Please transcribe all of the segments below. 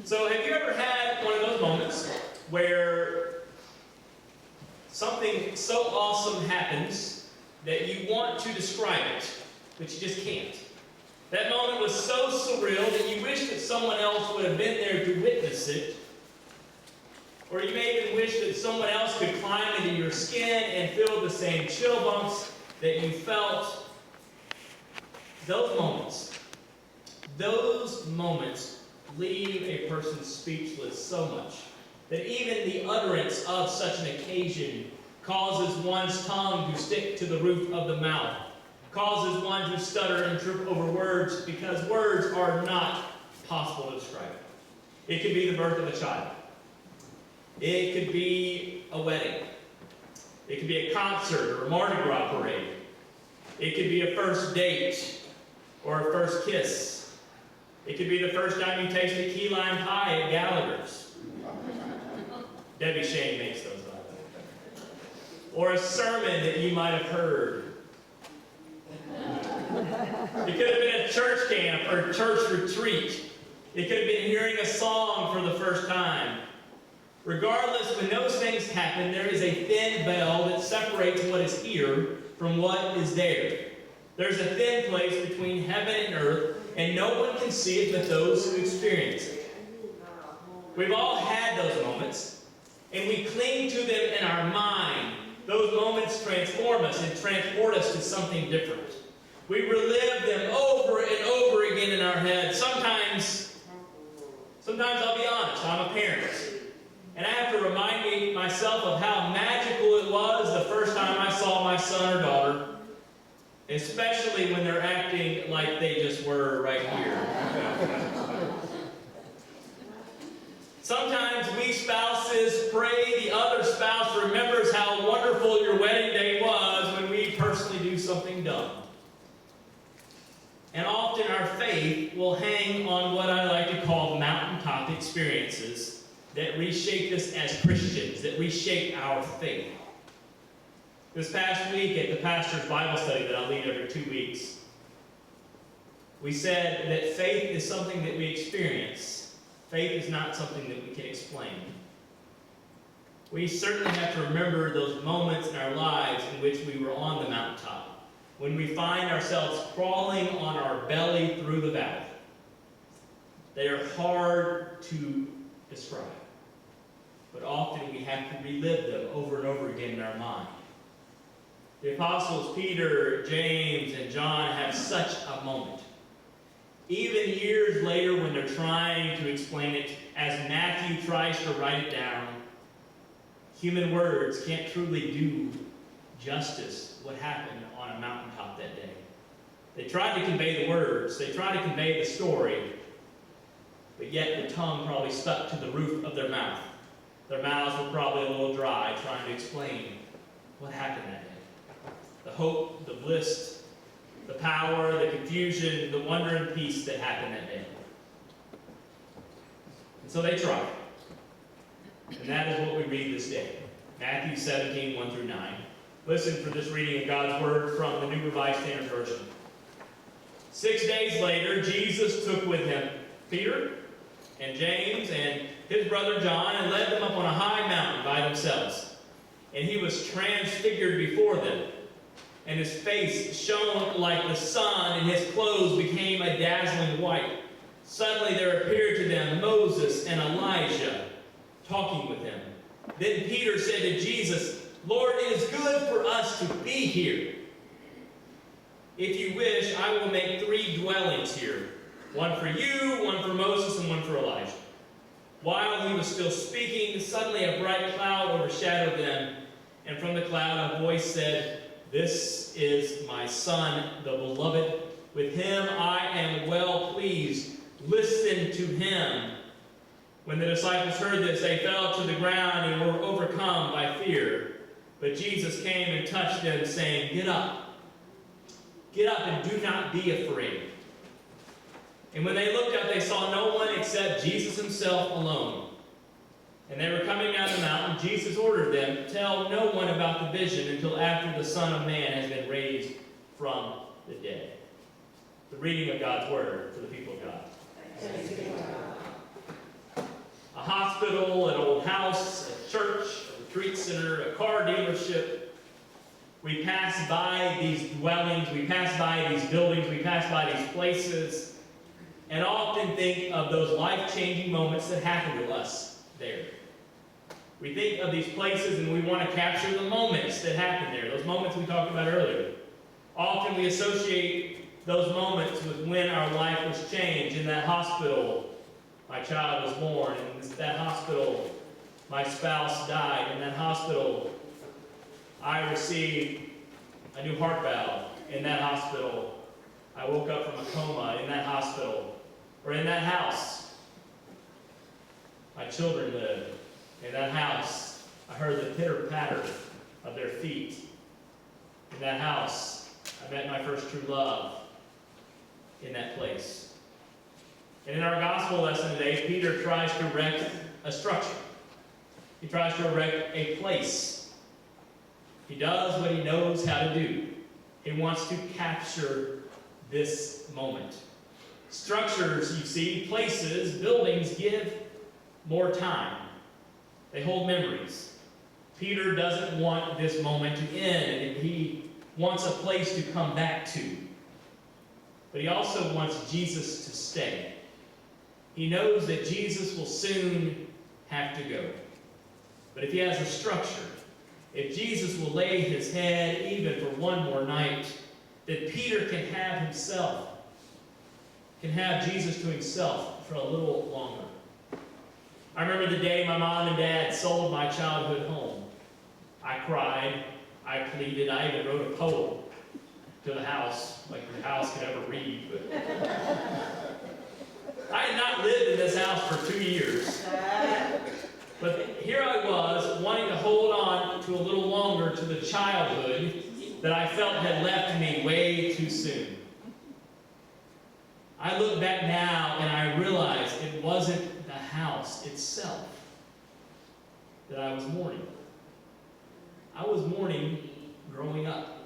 So have you ever had one of those moments where something so awesome happens that you want to describe it, but you just can't? That moment was so surreal that you wish that someone else would have been there to witness it. Or you may even wish that someone else could climb into your skin and feel the same chill bumps that you felt. Those moments leave a person speechless so much that even the utterance of such an occasion causes one's tongue to stick to the roof of the mouth, causes one to stutter and trip over words, because words are not possible to describe. It could be the birth of a child. It could be a wedding. It could be a concert or a Mardi Gras parade. It could be a first date or a first kiss. It could be the first time you tasted key lime pie at Gallagher's. Debbie Shane makes those, by the way. Or a sermon that you might have heard. It could have been a church camp or a church retreat. It could have been hearing a song for the first time. Regardless, when those things happen, there is a thin veil that separates what is here from what is there. There's a thin place between heaven and earth, and no one can see it but those who experience it. We've all had those moments, and we cling to them in our mind. Those moments transform us and transport us to something different. We relive them over and over again in our head. Sometimes I'll be honest, I'm a parent. And I have to remind myself of how magical it was the first time I saw my son or daughter, especially when they're acting like they just were right here. Sometimes we spouses pray the other spouse remembers how wonderful your wedding day was when we personally do something dumb. And often our faith will hang on what I like to call mountaintop experiences that reshape us as Christians, that reshape our faith. This past week at the pastor's Bible study that I lead every 2 weeks, we said that faith is something that we experience. Faith is not something that we can explain. We certainly have to remember those moments in our lives in which we were on the mountaintop, when we find ourselves crawling on our belly through the valley. They are hard to describe, but often we have to relive them over and over again in our mind. The apostles Peter, James, and John have such a moment. Even years later when they're trying to explain it, as Matthew tries to write it down, human words can't truly do justice what happened on a mountaintop that day. They tried to convey the words, they tried to convey the story, but yet the tongue probably stuck to the roof of their mouth. Their mouths were probably a little dry trying to explain what happened that day. The hope, the bliss, the power, the confusion, the wonder and peace that happened that day. And so they tried. And that is what we read this day. Matthew 17, 1 through 9. Listen for this reading of God's Word from the New Revised Standard Version. 6 days later, Jesus took with him Peter and James and his brother John and led them up on a high mountain by themselves. And he was transfigured before them. And his face shone like the sun, and his clothes became a dazzling white. Suddenly there appeared to them Moses and Elijah talking with him. Then Peter said to Jesus, "Lord, it is good for us to be here. If you wish, I will make 3 dwellings here, one for you, one for Moses, and one for Elijah." While he was still speaking, suddenly a bright cloud overshadowed them, and from the cloud a voice said, "This is my Son, the beloved. With him I am well pleased. Listen to him." When the disciples heard this, they fell to the ground and were overcome by fear. But Jesus came and touched them, saying, "Get up. Get up and do not be afraid." And when they looked up, they saw no one except Jesus himself alone. And they were coming down the mountain. Jesus ordered them, "Tell no one about the vision until after the Son of Man has been raised from the dead." The reading of God's Word for the people of God. Thanks be to God. hospital, an old house, a church, a retreat center, a car dealership. We pass by these dwellings, we pass by these buildings, we pass by these places, and often think of those life-changing moments that happen to us there. We think of these places and we want to capture the moments that happen there, those moments we talked about earlier. Often we associate those moments with when our life was changed. In that hospital, my child was born. In that hospital, my spouse died. In that hospital, I received a new heart valve. In that hospital, I woke up from a coma. In that hospital, or in that house, my children lived. In that house, I heard the pitter-patter of their feet. In that house, I met my first true love in that place. And in our gospel lesson today, Peter tries to erect a structure. He tries to erect a place. He does what he knows how to do. He wants to capture this moment. Structures, you see, places, buildings give more time. They hold memories. Peter doesn't want this moment to end, and he wants a place to come back to. But he also wants Jesus to stay. He knows that Jesus will soon have to go. But if he has a structure, if Jesus will lay his head even for one more night, that Peter can have himself, can have Jesus to himself for a little longer. I remember the day my mom and dad sold my childhood home. I cried, I pleaded, I even wrote a poem to the house, like the house could ever read. But I had not lived in this house for 2 years. But here I was, wanting to hold on to a little longer to the childhood that I felt had left me way too soon. I look back now and I realize it wasn't the house itself that I was mourning. I was mourning growing up.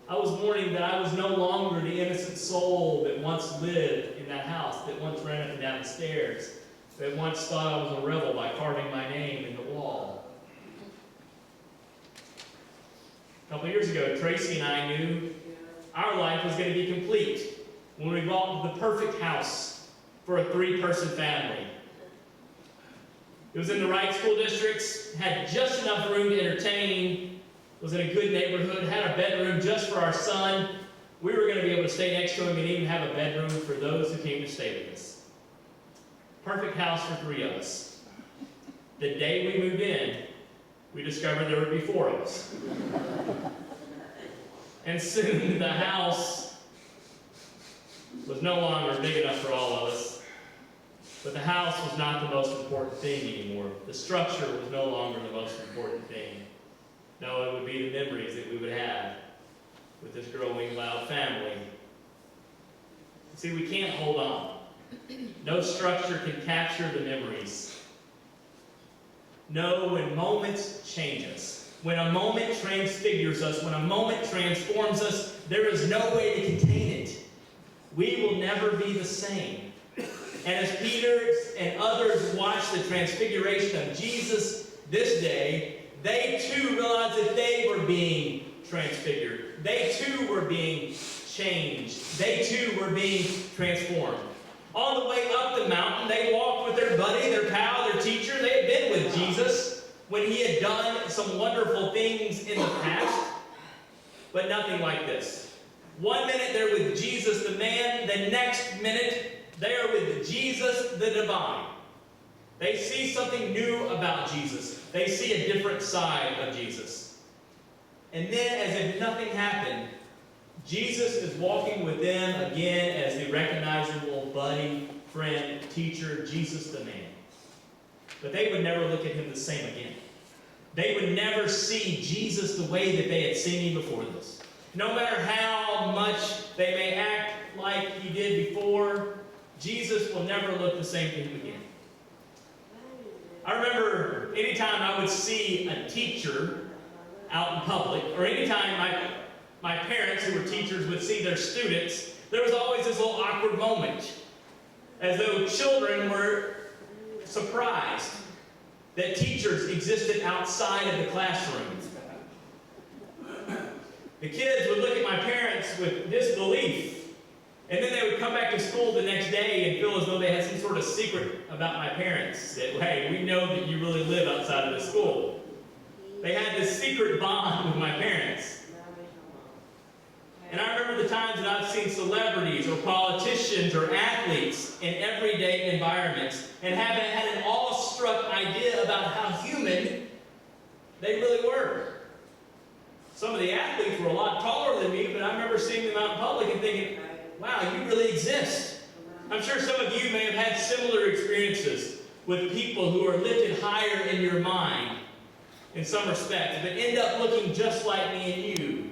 I was mourning that I was no longer the innocent soul that once lived in that house, that once ran up and down the stairs, that once thought I was a rebel by carving my name in the wall. A couple years ago, Tracy and I knew our life was going to be complete when we bought the perfect house for a 3-person family. It was in the right school districts, had just enough room to entertain, was in a good neighborhood, had a bedroom just for our son. We were going to be able to stay next to him and even have a bedroom for those who came to stay with us. Perfect house for 3 of us. The day we moved in, we discovered there would be 4 of us. And soon the house was no longer big enough for all of us. But the house was not the most important thing anymore. The structure was no longer the most important thing. No, it would be the memories that we would have with this growing, loud family. See, we can't hold on. No structure can capture the memories. No, when moments change us, when a moment transfigures us, when a moment transforms us, there is no way to contain it. We will never be the same. And as Peter and others watched the transfiguration of Jesus this day, they too realized that they were being transfigured. They too were being changed. They too were being transformed. On the way up the mountain, they walked with their buddy, their pal, their teacher. They had been with Jesus when he had done some wonderful things in the past, but nothing like this. 1 minute they're with Jesus the man, the next minute they are with Jesus the divine. They see something new about Jesus. They see a different side of Jesus. And then, as if nothing happened, Jesus is walking with them again as the recognizable buddy, friend, teacher, Jesus the man. But they would never look at him the same again. They would never see Jesus the way that they had seen him before this. No matter how much they may act like he did before, Jesus will never look the same to him again. I remember anytime I would see a teacher out in public, or anytime my parents who were teachers would see their students, there was always this little awkward moment. As though children were surprised that teachers existed outside of the classroom. The kids would look at my parents with disbelief, and then they would come back to school the next day and feel as though they had some sort of secret about my parents. That, hey, we know that you really live outside of the school. They had this secret bond with my parents. And I remember the times that I've seen celebrities or politicians or athletes in everyday environments and haven't had an awestruck idea about how human they really were. Some of the athletes were a lot taller than me, but I remember seeing them out in public and thinking, wow, you really exist. I'm sure some of you may have had similar experiences with people who are lifted higher in your mind in some respects, but end up looking just like me and you,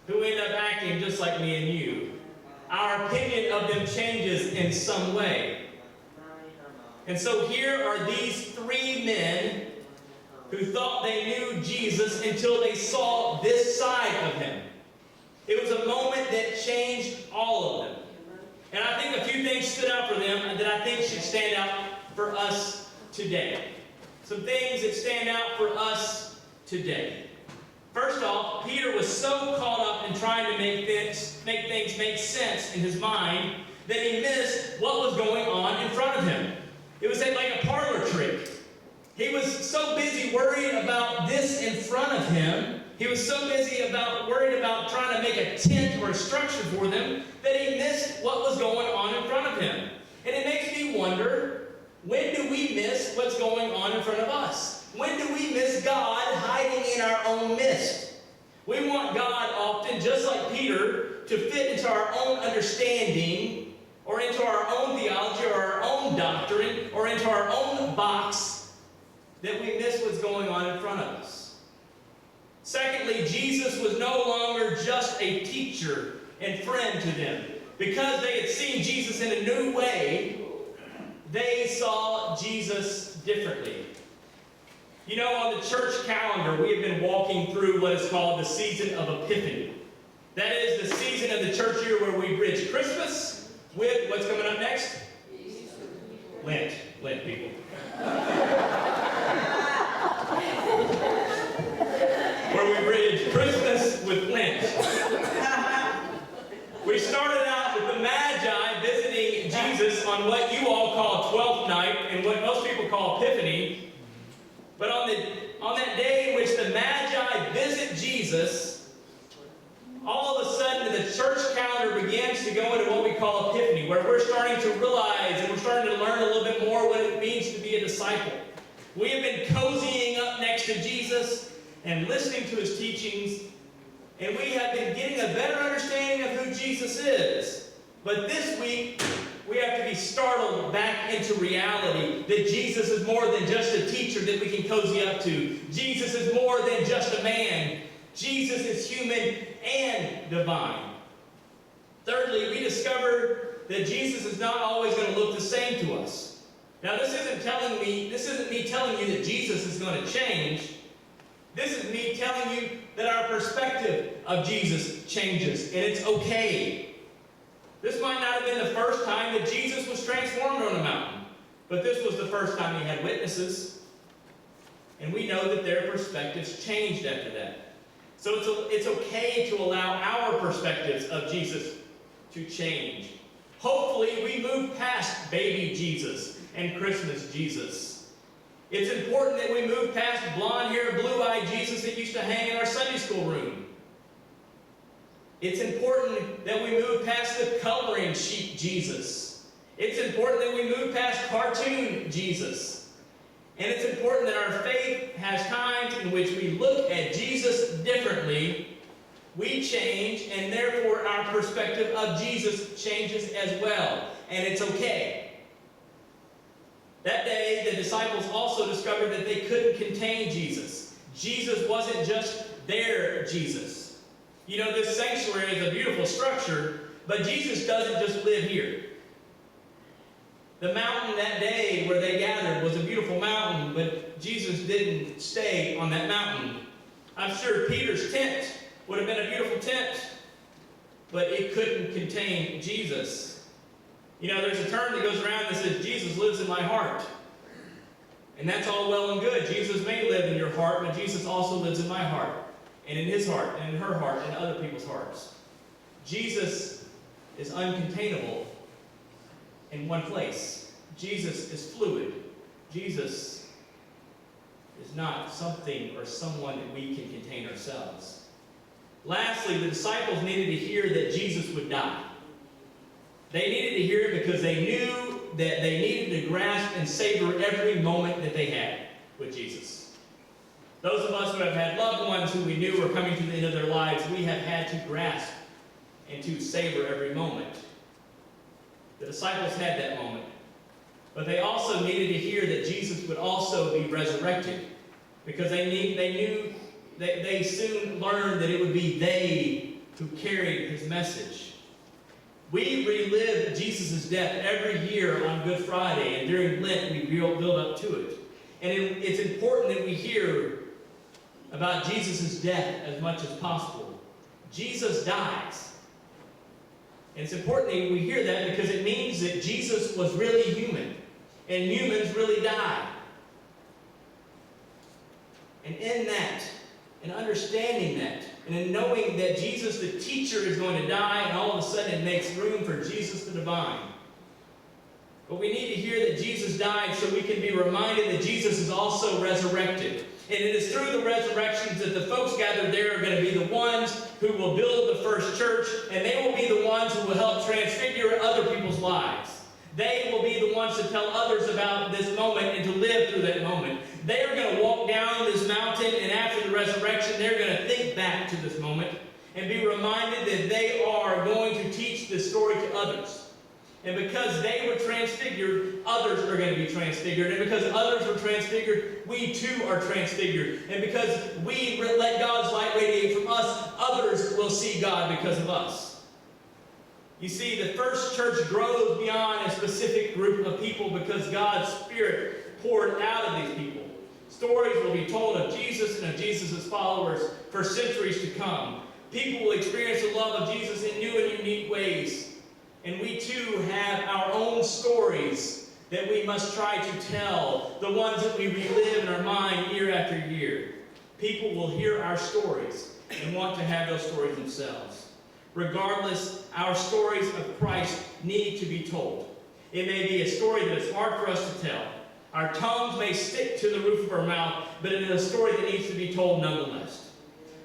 who end up acting just like me and you. Our opinion of them changes in some way. And so here are these three men who thought they knew Jesus until they saw this side of him. It was a moment that changed all of them. And I think a few things stood out for them that I think should stand out for us today. Some things that stand out for us today. First off, Peter was so caught up in trying to make things make sense in his mind that he missed what was going on in front of him. It was like a parlor trick. He was so busy worried about this in front of him. He was so busy worried about trying to make a tent or a structure for them that he missed what was going on in front of him. And it makes me wonder, when do we miss what's going on in front of us? When do we miss God hiding in our own midst? We want God often, just like Peter, to fit into our own understanding or into our own theology or our own doctrine or into our own box, that we miss what's going on in front of us. Secondly, Jesus was no longer just a teacher and friend to them. Because they had seen Jesus in a new way, they saw Jesus differently. You know, on the church calendar, we have been walking through what is called the season of Epiphany. That is the season of the church year where we bridge Christmas with what's coming up next? Lent. Lent, people. Where we bridge Christmas with Lent. We started out with the Magi visiting Jesus on what you all call 12th night and what most people call Epiphany. But on that day in which the Magi visit Jesus, all of a sudden the church calendar begins to go into what we call Epiphany, where we're starting to realize and we're starting to learn a little bit more what it means to be a disciple. We have been cozying up next to Jesus and listening to his teachings, and we have been getting a better understanding of who Jesus is. But this week, we have to be startled back into reality that Jesus is more than just a teacher that we can cozy up to. Jesus is more than just a man. Jesus is human and divine. Thirdly, we discover that Jesus is not always going to look the same to us. Now, this isn't me telling you that Jesus is going to change. This is me telling you that our perspective of Jesus changes, and it's okay. This might not have been the first time that Jesus was transformed on a mountain, but this was the first time he had witnesses. And we know that their perspectives changed after that. So it's okay to allow our perspectives of Jesus to change. Hopefully, we move past baby Jesus and Christmas Jesus. It's important that we move past blonde-haired, blue-eyed Jesus that used to hang in our Sunday school room. It's important that we move past the coloring sheet Jesus. It's important that we move past cartoon Jesus. And it's important that our faith has times in which we look at Jesus differently. We change, and therefore our perspective of Jesus changes as well. And it's okay. That day, the disciples also discovered that they couldn't contain Jesus. Jesus wasn't just their Jesus. You know, this sanctuary is a beautiful structure, but Jesus doesn't just live here. The mountain that day where they gathered was a beautiful mountain, but Jesus didn't stay on that mountain. I'm sure Peter's tent would have been a beautiful tent, but it couldn't contain Jesus. You know, there's a term that goes around that says, Jesus lives in my heart. And that's all well and good. Jesus may live in your heart, but Jesus also lives in my heart, and in his heart, and in her heart, and other people's hearts. Jesus is uncontainable in one place. Jesus is fluid. Jesus is not something or someone that we can contain ourselves. Lastly, the disciples needed to hear that Jesus would die. They needed to hear it because they knew that they needed to grasp and savor every moment that they had with Jesus. Those of us who have had loved ones who we knew were coming to the end of their lives, we have had to grasp and to savor every moment. The disciples had that moment. But they also needed to hear that Jesus would also be resurrected, because they soon learned that it would be they who carried his message. We relive Jesus' death every year on Good Friday, and during Lent we build up to it. And it's important that we hear about Jesus' death as much as possible. Jesus dies. And it's important that we hear that because it means that Jesus was really human, and humans really die. And in that, and understanding that, and in knowing that Jesus, the teacher, is going to die, and all of a sudden it makes room for Jesus the divine. But we need to hear that Jesus died so we can be reminded that Jesus is also resurrected. And it is through the resurrections that the folks gathered there are going to be the ones who will build the first church, and they will be the ones who will help transfigure other people's lives. They will be the ones to tell others about this moment and to live through that moment. They are going to walk down this mountain, and after the resurrection, they're going to think back to this moment and be reminded that they are going to teach this story to others. And because they were transfigured, others are going to be transfigured. And because others were transfigured, we too are transfigured. And because we let God's light radiate from us, others will see God because of us. You see, the first church grows beyond a specific group of people because God's Spirit poured out of these people. Stories will be told of Jesus and of Jesus' followers for centuries to come. People will experience the love of Jesus in new and unique ways. And we too have our own stories that we must try to tell, the ones that we relive in our mind year after year. People will hear our stories and want to have those stories themselves. Regardless, our stories of Christ need to be told. It may be a story that is hard for us to tell. Our tongues may stick to the roof of our mouth, but it is a story that needs to be told nonetheless.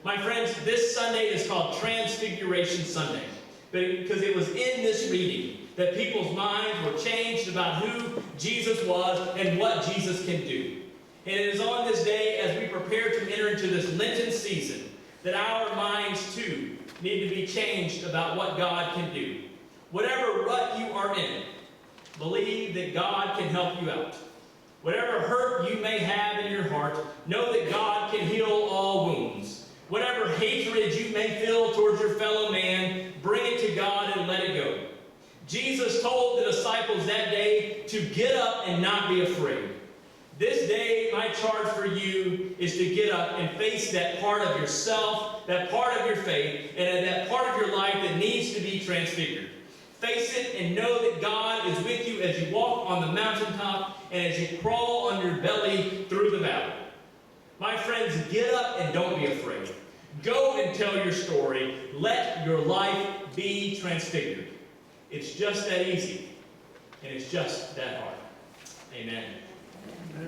My friends, this Sunday is called Transfiguration Sunday, because it was in this reading that people's minds were changed about who Jesus was and what Jesus can do. And it is on this day, as we prepare to enter into this Lenten season, that our minds too need to be changed about what God can do. Whatever rut you are in, believe that God can help you out. Whatever hurt you may have in your heart, know that God can heal all wounds. Whatever hatred you may feel towards your fellow man, bring it to God and let it go. Jesus told the disciples that day to get up and not be afraid. This day, my charge for you is to get up and face that part of yourself, that part of your faith, and that part of your life that needs to be transfigured. Face it and know that God is with you as you walk on the mountaintop and as you crawl on your belly through the valley. My friends, get up and don't be afraid. Go and tell your story. Let your life be transfigured. It's just that easy, and it's just that hard. Amen.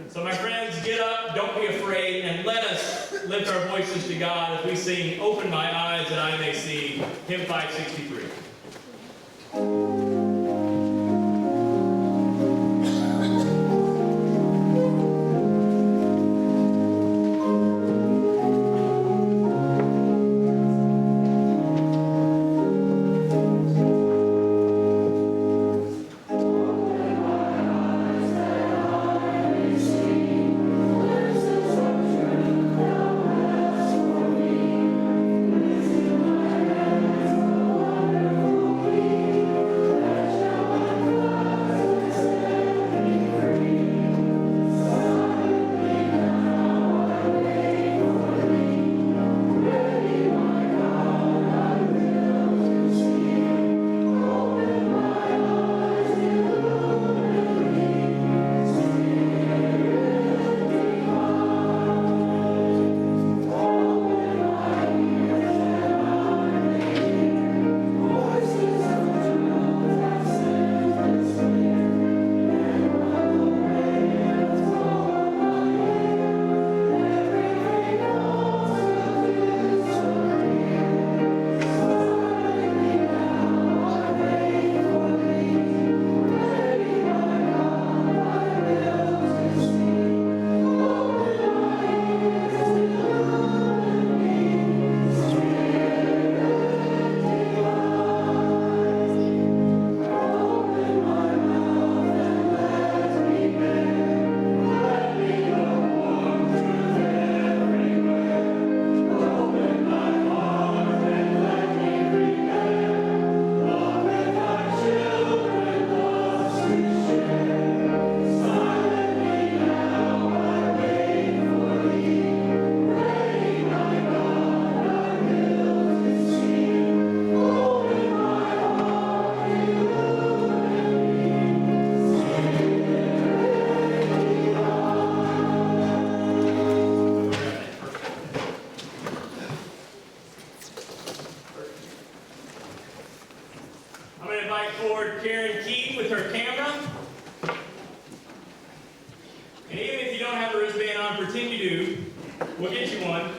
So my friends, get up, don't be afraid, and let us lift our voices to God as we sing, "Open My Eyes That I May See," hymn 563. Wonderful. And even if you don't have a wristband on, pretend you do. We'll get you one.